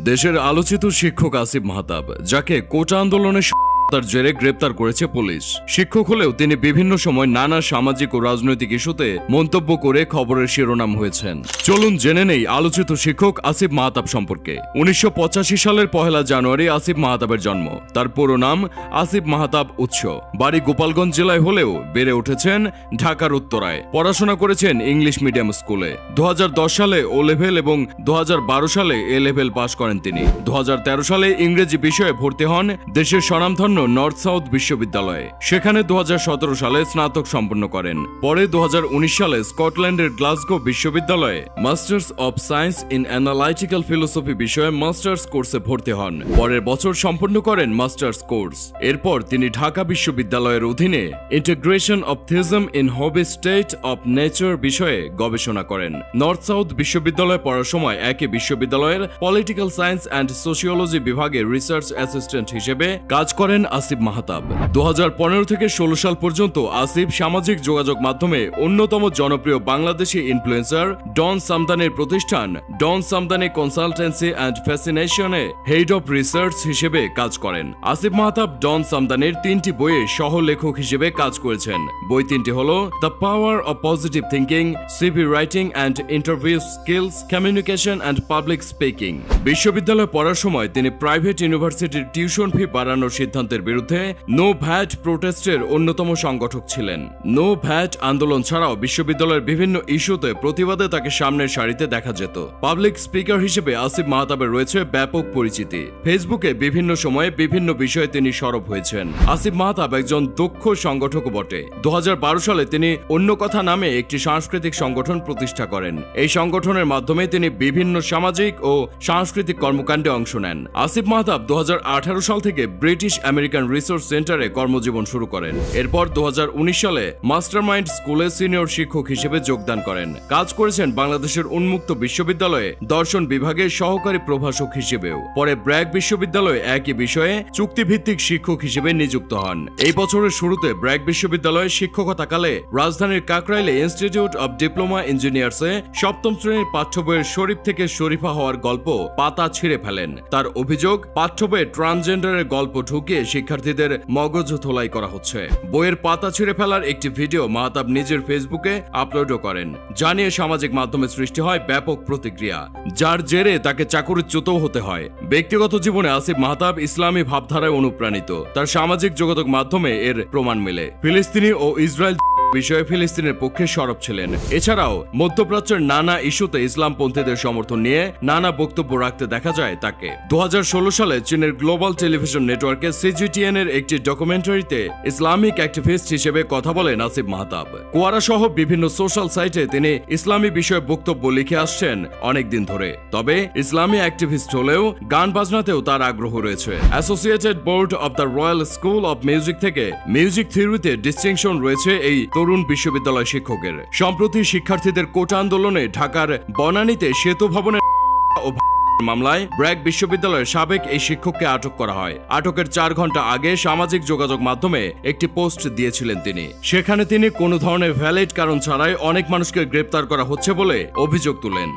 দেশের আলোচিত শিক্ষক আসিফ মাহতাব, যাকে কোটা আন্দোলনের তার জেরে গ্রেপ্তার করেছে পুলিশ। শিক্ষক হলেও তিনি বিভিন্ন সময় নানা সামাজিক ও রাজনৈতিক ইস্যুতে মন্তব্য করে খবরের শিরোনাম হয়েছেন। চলুন জেনে নেই আলোচিত শিক্ষক আসিফ মাহতাব সম্পর্কে। 1985 সালের 1 জানুয়ারি আসিফ মাহতাবের জন্ম। তার পুরো নাম আসিফ মাহতাব উৎস। বাড়ি গোপালগঞ্জ জেলায় হলেও বেড়ে উঠেছেন ঢাকার উত্তরায়। পড়াশোনা করেছেন ইংলিশ মিডিয়াম স্কুলে। 2010 সালে ও লেভেল এবং 2012 সালে এ লেভেল পাশ করেন তিনি। 2013 সালে ইংরেজি বিষয়ে ভর্তি হন দেশের স্বনামধন্য নর্থ সাউথ বিশ্ববিদ্যালয়ে। সেখানে 2017 সালে স্নাতক সম্পন্ন করেন। পরে 2019 সালে স্কটল্যান্ডের গ্লাসগো বিশ্ববিদ্যালয়ে masters of science in analytical philosophy বিষয়ে মাস্টার্স কোর্সে ভর্তি হন। পরের বছর সম্পন্ন করেন মাস্টার্স কোর্স। এরপর তিনি ঢাকা বিশ্ববিদ্যালয়ের অধীনে integration of theism in Hobbes state of nature বিষয়ে গবেষণা করেন। নর্থ সাউথ বিশ্ববিদ্যালয়ে পড়ার সময় একই বিশ্ববিদ্যালয়ের পলিটিক্যাল সায়েন্স অ্যান্ড সোশিওলজি বিভাগে রিসার্চ অ্যাসিস্ট্যান্ট হিসেবে কাজ করেন আসিফ মাহতাব। 2015 থেকে 16 সাল পর্যন্ত আসিফ সামাজিক যোগাযোগ মাধ্যমে অন্যতম জনপ্রিয় বাংলাদেশি ইনফ্লুয়েন্সার ডন সামদানির প্রতিষ্ঠান ডন সামদানি কনসালটেন্সি অ্যান্ড ফ্যাসিনেশনে হেড অব রিসার্চ হিসেবে কাজ করেন। আসিফ মাহতাব ডন সামদানির 3টি বইয়ে সহ-লেখক হিসেবে কাজ করেছেন। বই 3টি হল the power of positive thinking, CV writing and interview skills, communication and public speaking. বিশ্ববিদ্যালয়ে পড়ার সময় তিনি প্রাইভেট ইউনিভার্সিটির টিউশন ফি বাড়ানোর সিদ্ধান্তের বিরুদ্ধে নো ভ্যাট প্রোটেস্টের অন্যতম সংগঠক ছিলেন। নো ভ্যাট আন্দোলন ছাড়াও বিশ্ববিদ্যালয়ের বিভিন্ন ইস্যুতে প্রতিবাদে তাকে সামনের সারিতে দেখা যেত। পাবলিক স্পিকার হিসেবে আসিফ মাহতাবের রয়েছে ব্যাপক পরিচিতি। ফেসবুকে বিভিন্ন সময়ে বিভিন্ন বিষয়ে তিনি সরব হয়েছেন। আসিফ মাহতাব একজন দক্ষ সংগঠকও বটে। 2012 সালে তিনি অন্য কথা নামে একটি সাংস্কৃতিক সংগঠন প্রতিষ্ঠা করেন। এই সংগঠনের মাধ্যমে তিনি বিভিন্ন সামাজিক ও সাংস্কৃতিক কর্মকাণ্ডে অংশ নেন। আসিফ মাহতাব 2018 সাল থেকে ব্রিটিশ আমেরিকান রিসোর্স সেন্টারে কর্মজীবন শুরু করেন। এরপর 2019 সালে মাস্টারমাইন্ড স্কুলে সিনিয়র শিক্ষক হিসেবে যোগদান করেন। কাজ করেছেন বাংলাদেশের উন্মুক্ত বিশ্ববিদ্যালয়ে দর্শন বিভাগের সহকারী প্রভাষক হিসেবেও। পরে ব্র্যাক বিশ্ববিদ্যালয়ে একই বিষয়ে চুক্তিভিত্তিক শিক্ষক হিসেবে নিযুক্ত হন। এই বছরের শুরুতে ব্র্যাক বিশ্ববিদ্যালয়ে শিক্ষকতাকালে রাজধানীর কাকরাইলে ইনস্টিটিউট অব ডিপ্লোমা ইঞ্জিনিয়ার্সে 7ম শ্রেণীর পাঠ্য বইয়ের শরীফ থেকে শরীফা হওয়ার গল্প পাতা ছিঁড়ে ফেলেন। তার অভিযোগ, পাঠ্য বইয়ে ট্রান্সজেন্ডারের গল্প ঢুকিয়ে শিক্ষার্থীদের মগজ ধোলাই করা হচ্ছে। বইয়ের পাতা ছিঁড়ে ফেলার একটি ভিডিও মাহতাব নিজের ফেসবুকে আপলোডও করেন, যা নিয়ে সামাজিক মাধ্যমে সৃষ্টি হয় ব্যাপক প্রতিক্রিয়া, যার জেরে তাকে চাকরিচ্যুতও হতে হয়। ব্যক্তিগত জীবনে আসিফ মাহতাব ইসলামী ভাবধারায় অনুপ্রাণিত। তার সামাজিক যোগাযোগ মাধ্যমে এর প্রমাণ মেলে। ফিলিস্তিনি ও ইসরায়েল বিষয়ে ফিলিস্তিনের পক্ষে সরব ছিলেন। এছাড়াও মধ্যপ্রাচ্যের নানা ইস্যুতে ইসলামপন্থীদের সমর্থন নিয়ে নানা বক্তব্য রাখতে দেখা যায় তাকে। 2016 সালে চীনের গ্লোবাল টেলিভিশন নেটওয়ার্কে সিজিটিএন এর একটি ডকুমেন্টারিতে ইসলামিক অ্যাক্টিভিস্ট হিসেবে কথা বলেন আসিফ মাহতাব। কোয়ারা সহ বিভিন্ন সোশ্যাল সাইটে তিনি ইসলামী বিষয়ে বক্তব্য লিখে আসছেন অনেকদিন ধরে। তবে ইসলামী অ্যাক্টিভিস্ট হলেও গান বাজনাতেও তার আগ্রহ রয়েছে। Associated board of the royal school of music থেকে মিউজিক থিওরিতে ডিস্টিংশন রয়েছে এই তরুণ বিশ্ববিদ্যালয় শিক্ষকের। সম্প্রতি শিক্ষার্থীদের কোটা আন্দোলনে ঢাকার বনানীতে সেতু ভবনের মামলায় ব্র্যাক বিশ্ববিদ্যালয়ের সাবেক এই শিক্ষককে আটক করা হয়। আটকের 4 ঘন্টা আগে সামাজিক যোগাযোগ মাধ্যমে একটি পোস্ট দিয়েছিলেন তিনি। সেখানে তিনি কোনো ধরনের ভ্যালিড কারণ ছাড়াই অনেক মানুষকে গ্রেপ্তার করা হচ্ছে বলে অভিযোগ তুলেন।